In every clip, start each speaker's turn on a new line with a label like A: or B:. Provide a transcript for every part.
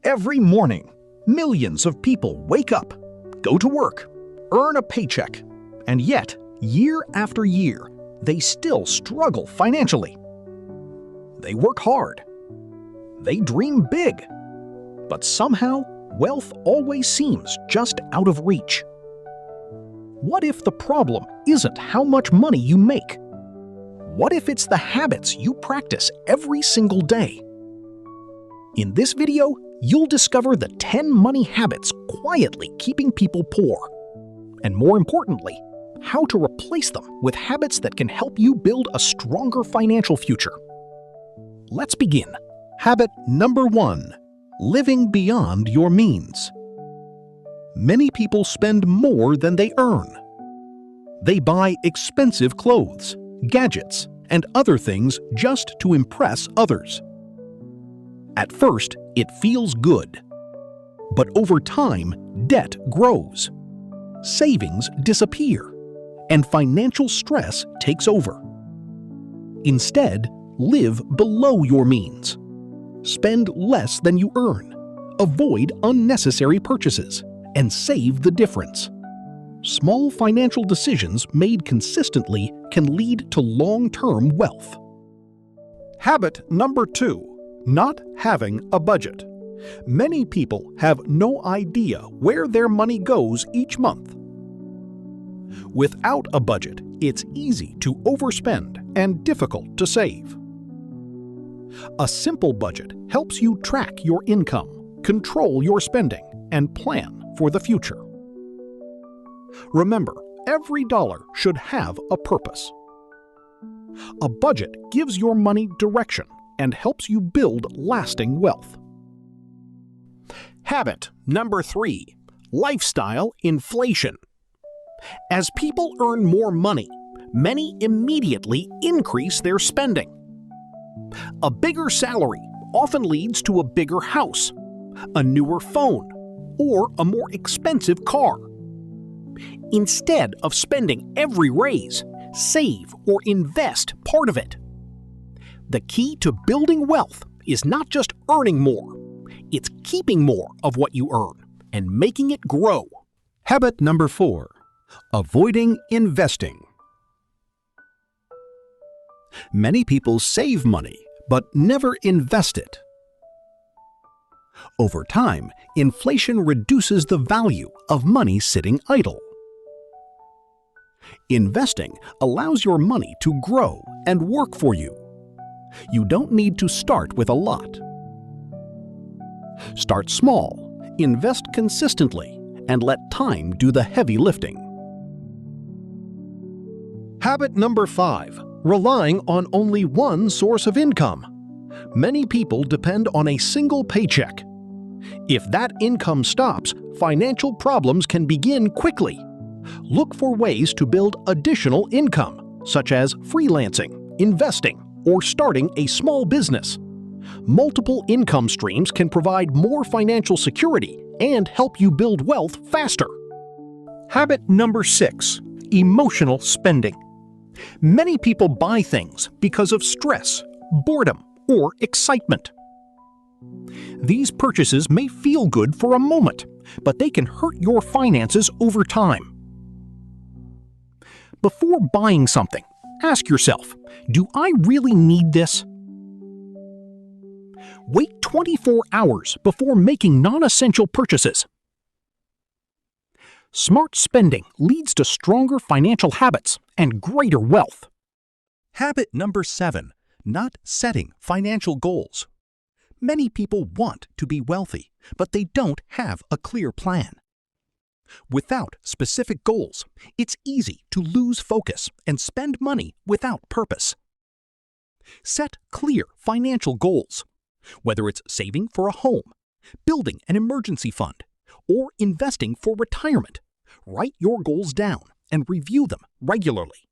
A: Every morning, millions of people wake up, go to work, earn a paycheck, and yet, year after year, they still struggle financially. They work hard. They dream big. But somehow, wealth always seems just out of reach. What if the problem isn't how much money you make? What if it's the habits you practice every single day? In this video, you'll discover the 10 money habits quietly keeping people poor. And more importantly, how to replace them with habits that can help you build a stronger financial future. Let's begin.
B: Habit number 1. Living beyond your means. Many people spend more than they earn. They buy expensive clothes, gadgets, and other things just to impress others. At first, it feels good. But over time, debt grows. Savings disappear, and financial stress takes over. Instead, live below your means. Spend less than you earn. Avoid unnecessary purchases, and save the difference. Small financial decisions made consistently can lead to long-term wealth.
A: Habit number 2. Not having a budget. Many people have no idea where their money goes each month. Without a budget, it's easy to overspend and difficult to save. A simple budget helps you track your income, control your spending, and plan for the future. Remember, every dollar should have a purpose. A budget gives your money direction and helps you build lasting wealth. Habit number 3. Lifestyle inflation. As people earn more money, many immediately increase their spending. A bigger salary often leads to a bigger house, a newer phone, or a more expensive car. Instead of spending every raise, save or invest part of it. The key to building wealth is not just earning more, it's keeping more of what you earn and making it grow.
B: Habit number 4. Avoiding investing. Many people save money but never invest it. Over time, inflation reduces the value of money sitting idle. Investing allows your money to grow and work for you. You don't need to start with a lot. Start small, invest consistently, and let time do the heavy lifting. Habit number 5. Relying on only one source of income. Many people depend on a single paycheck. If that income stops, financial problems can begin quickly. Look for ways to build additional income, such as freelancing, investing, or starting a small business. Multiple income streams can provide more financial security and help you build wealth faster. Habit number 6. Emotional spending. Many people buy things because of stress, boredom, or excitement. These purchases may feel good for a moment, but they can hurt your finances over time. Before buying something, ask yourself, do I really need this? Wait 24 hours before making non-essential purchases. Smart spending leads to stronger financial habits and greater wealth. Habit number 7. Not setting financial goals. Many people want to be wealthy, but they don't have a clear plan. Without specific goals, it's easy to lose focus and spend money without purpose. Set clear financial goals, whether it's saving for a home, building an emergency fund, or investing for retirement. Write your goals down and review them regularly.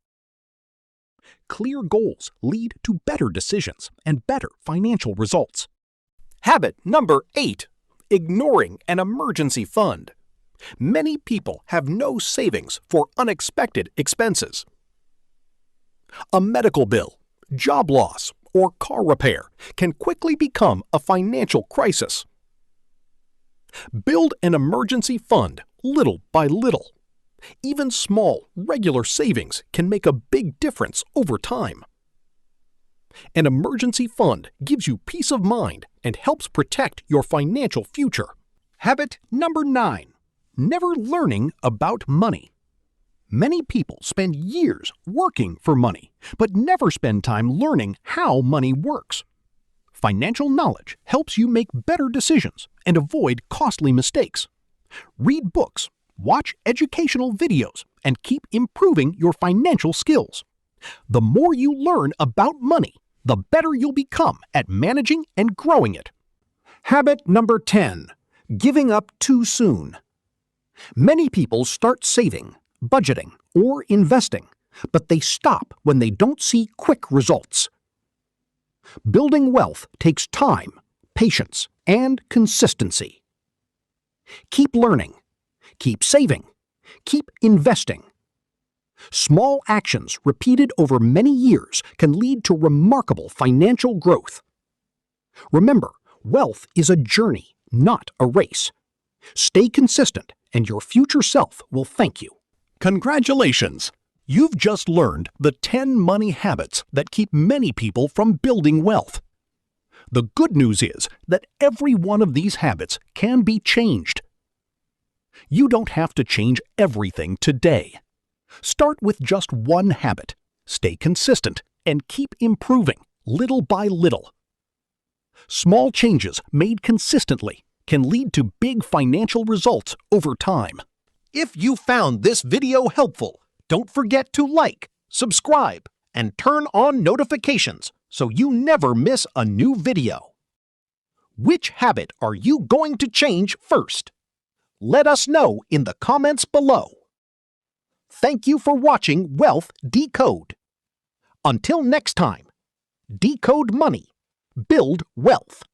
B: Clear goals lead to better decisions and better financial results.
A: Habit number 8. Ignoring an emergency fund. Many people have no savings for unexpected expenses. A medical bill, job loss, or car repair can quickly become a financial crisis.
B: Build an emergency fund little by little. Even small, regular savings can make a big difference over time. An emergency fund gives you peace of mind and helps protect your financial future.
A: Habit number 9. Never learning about money. Many people spend years working for money, but never spend time learning how money works. Financial knowledge helps you make better decisions and avoid costly mistakes. Read books, watch educational videos, and keep improving your financial skills. The more you learn about money, the better you'll become at managing and growing it. Habit number 10. Giving up too soon. Many people start saving, budgeting, or investing, but they stop when they don't see quick results. Building wealth takes time, patience, and consistency. Keep learning, keep saving, keep investing. Small actions repeated over many years can lead to remarkable financial growth. Remember, wealth is a journey, not a race. Stay consistent, and your future self will thank you.
B: Congratulations! You've just learned the 10 money habits that keep many people from building wealth. The good news is that every one of these habits can be changed. You don't have to change everything today. Start with just one habit, stay consistent, and keep improving little by little. Small changes made consistently can lead to big financial results over time. If you found this video helpful, don't forget to like, subscribe, and turn on notifications so you never miss a new video. Which habit are you going to change first? Let us know in the comments below. Thank you for watching Wealth Decode. Until next time, decode money, build wealth.